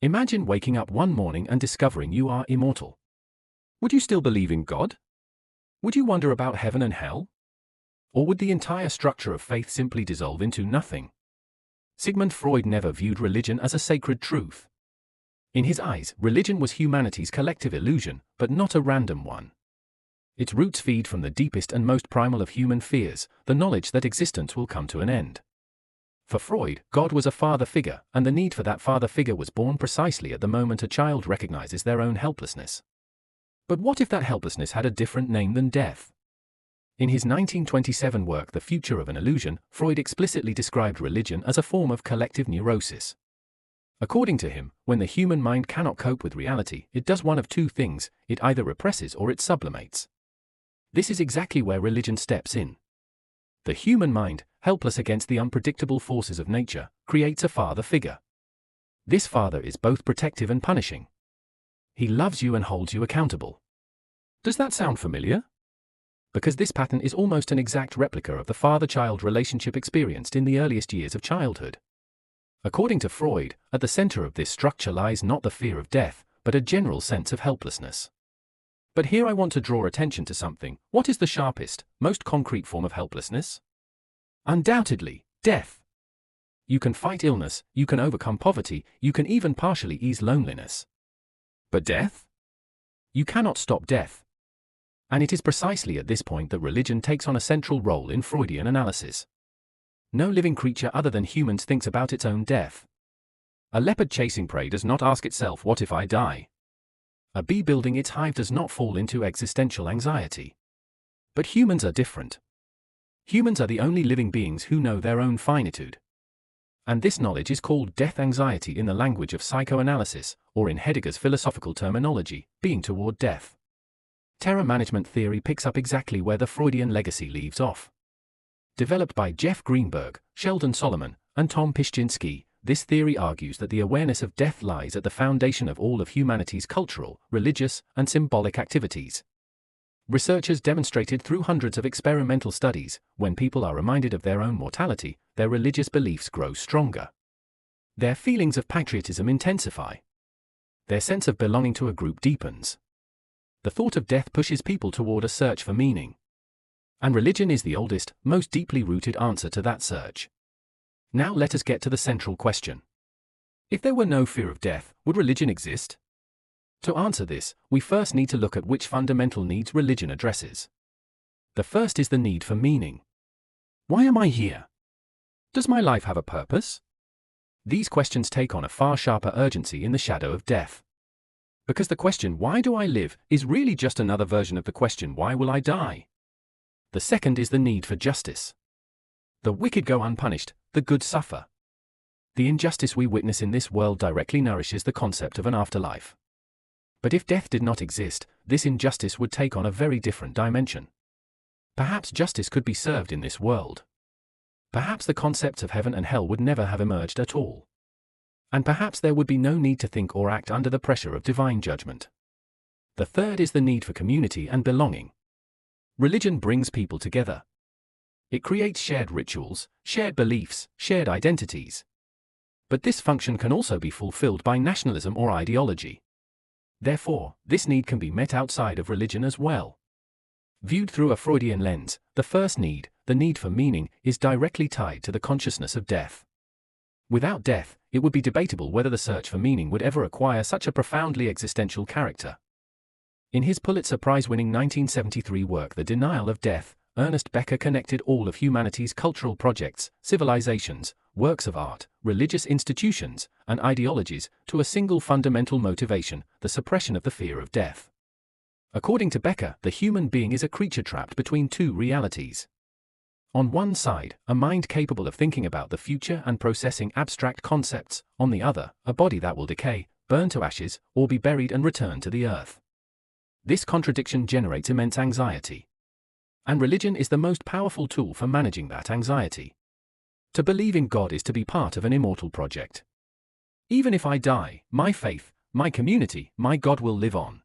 Imagine waking up one morning and discovering you are immortal. Would you still believe in God? Would you wonder about heaven and hell? Or would the entire structure of faith simply dissolve into nothing? Sigmund Freud never viewed religion as a sacred truth. In his eyes, religion was humanity's collective illusion, but not a random one. Its roots feed from the deepest and most primal of human fears, the knowledge that existence will come to an end. For Freud, God was a father figure, and the need for that father figure was born precisely at the moment a child recognizes their own helplessness. But what if that helplessness had a different name than death? In his 1927 work The Future of an Illusion, Freud explicitly described religion as a form of collective neurosis. According to him, when the human mind cannot cope with reality, it does one of two things: it either represses or it sublimates. This is exactly where religion steps in. The human mind, helpless against the unpredictable forces of nature, creates a father figure. This father is both protective and punishing. He loves you and holds you accountable. Does that sound familiar? Because this pattern is almost an exact replica of the father-child relationship experienced in the earliest years of childhood. According to Freud, at the center of this structure lies not the fear of death, but a general sense of helplessness. But here I want to draw attention to something. What is the sharpest, most concrete form of helplessness? Undoubtedly, death. You can fight illness, you can overcome poverty, you can even partially ease loneliness. But death? You cannot stop death. And it is precisely at this point that religion takes on a central role in Freudian analysis. No living creature other than humans thinks about its own death. A leopard chasing prey does not ask itself, what if I die? A bee building its hive does not fall into existential anxiety. But humans are different. Humans are the only living beings who know their own finitude. And this knowledge is called death anxiety in the language of psychoanalysis, or in Heidegger's philosophical terminology, being toward death. Terror management theory picks up exactly where the Freudian legacy leaves off. Developed by Jeff Greenberg, Sheldon Solomon, and Tom Pyszczynski, this theory argues that the awareness of death lies at the foundation of all of humanity's cultural, religious, and symbolic activities. Researchers demonstrated through hundreds of experimental studies, when people are reminded of their own mortality, their religious beliefs grow stronger. Their feelings of patriotism intensify. Their sense of belonging to a group deepens. The thought of death pushes people toward a search for meaning. And religion is the oldest, most deeply rooted answer to that search. Now let us get to the central question. If there were no fear of death, would religion exist? To answer this, we first need to look at which fundamental needs religion addresses. The first is the need for meaning. Why am I here? Does my life have a purpose? These questions take on a far sharper urgency in the shadow of death. Because the question, why do I live, is really just another version of the question, why will I die? The second is the need for justice. The wicked go unpunished, the good suffer. The injustice we witness in this world directly nourishes the concept of an afterlife. But if death did not exist, this injustice would take on a very different dimension. Perhaps justice could be served in this world. Perhaps the concepts of heaven and hell would never have emerged at all. And perhaps there would be no need to think or act under the pressure of divine judgment. The third is the need for community and belonging. Religion brings people together. It creates shared rituals, shared beliefs, shared identities. But this function can also be fulfilled by nationalism or ideology. Therefore, this need can be met outside of religion as well. Viewed through a Freudian lens, the first need, the need for meaning, is directly tied to the consciousness of death. Without death, it would be debatable whether the search for meaning would ever acquire such a profoundly existential character. In his Pulitzer Prize-winning 1973 work The Denial of Death, Ernest Becker connected all of humanity's cultural projects, civilizations, works of art, religious institutions, and ideologies to a single fundamental motivation, the suppression of the fear of death. According to Becker, the human being is a creature trapped between two realities. On one side, a mind capable of thinking about the future and processing abstract concepts; on the other, a body that will decay, burn to ashes, or be buried and return to the earth. This contradiction generates immense anxiety. And religion is the most powerful tool for managing that anxiety. To believe in God is to be part of an immortal project. Even if I die, my faith, my community, my God will live on.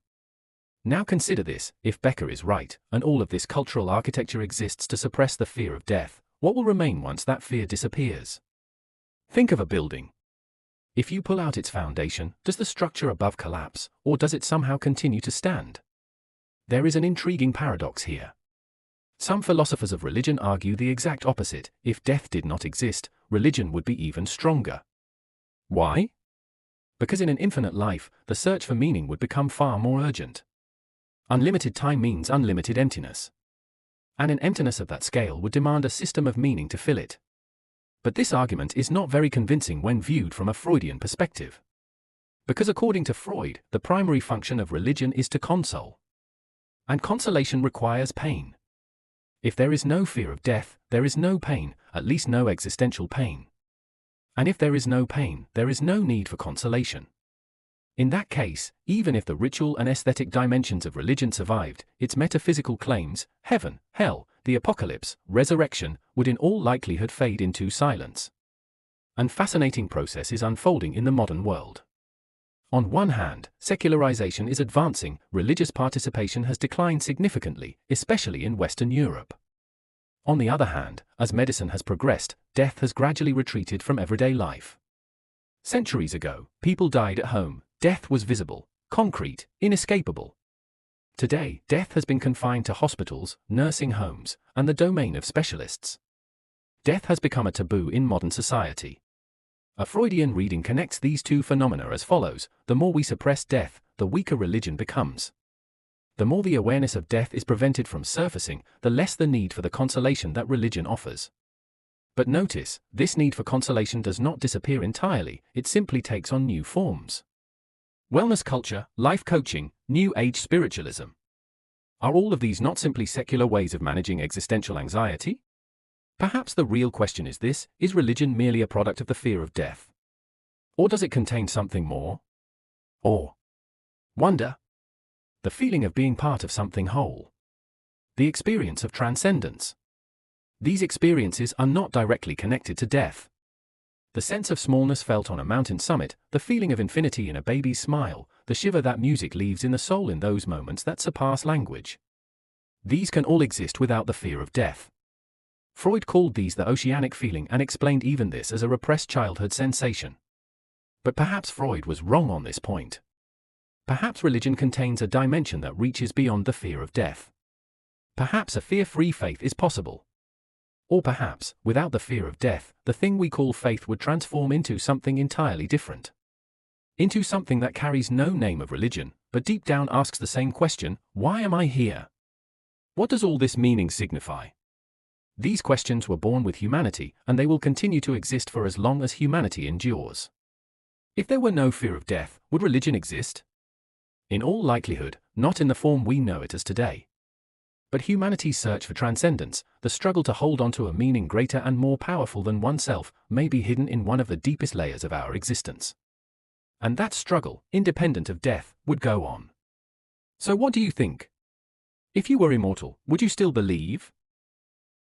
Now consider this: if Becker is right, and all of this cultural architecture exists to suppress the fear of death, what will remain once that fear disappears? Think of a building. If you pull out its foundation, does the structure above collapse, or does it somehow continue to stand? There is an intriguing paradox here. Some philosophers of religion argue the exact opposite. If death did not exist, religion would be even stronger. Why? Because in an infinite life, the search for meaning would become far more urgent. Unlimited time means unlimited emptiness. And an emptiness of that scale would demand a system of meaning to fill it. But this argument is not very convincing when viewed from a Freudian perspective. Because according to Freud, the primary function of religion is to console. And consolation requires pain. If there is no fear of death, there is no pain, at least no existential pain. And if there is no pain, there is no need for consolation. In that case, even if the ritual and aesthetic dimensions of religion survived, its metaphysical claims, heaven, hell, the apocalypse, resurrection, would in all likelihood fade into silence. An fascinating process is unfolding in the modern world. On one hand, secularization is advancing, religious participation has declined significantly, especially in Western Europe. On the other hand, as medicine has progressed, death has gradually retreated from everyday life. Centuries ago, people died at home, death was visible, concrete, inescapable. Today, death has been confined to hospitals, nursing homes, and the domain of specialists. Death has become a taboo in modern society. A Freudian reading connects these two phenomena as follows: the more we suppress death, the weaker religion becomes. The more the awareness of death is prevented from surfacing, the less the need for the consolation that religion offers. But notice, this need for consolation does not disappear entirely, it simply takes on new forms. Wellness culture, life coaching, New Age spiritualism. Are all of these not simply secular ways of managing existential anxiety? Perhaps the real question is this: is religion merely a product of the fear of death? Or does it contain something more? Or wonder? The feeling of being part of something whole. The experience of transcendence. These experiences are not directly connected to death. The sense of smallness felt on a mountain summit, the feeling of infinity in a baby's smile, the shiver that music leaves in the soul in those moments that surpass language. These can all exist without the fear of death. Freud called these the oceanic feeling and explained even this as a repressed childhood sensation. But perhaps Freud was wrong on this point. Perhaps religion contains a dimension that reaches beyond the fear of death. Perhaps a fear-free faith is possible. Or perhaps, without the fear of death, the thing we call faith would transform into something entirely different. Into something that carries no name of religion, but deep down asks the same question: why am I here? What does all this meaning signify? These questions were born with humanity, and they will continue to exist for as long as humanity endures. If there were no fear of death, would religion exist? In all likelihood, not in the form we know it as today. But humanity's search for transcendence, the struggle to hold on to a meaning greater and more powerful than oneself, may be hidden in one of the deepest layers of our existence. And that struggle, independent of death, would go on. So what do you think? If you were immortal, would you still believe?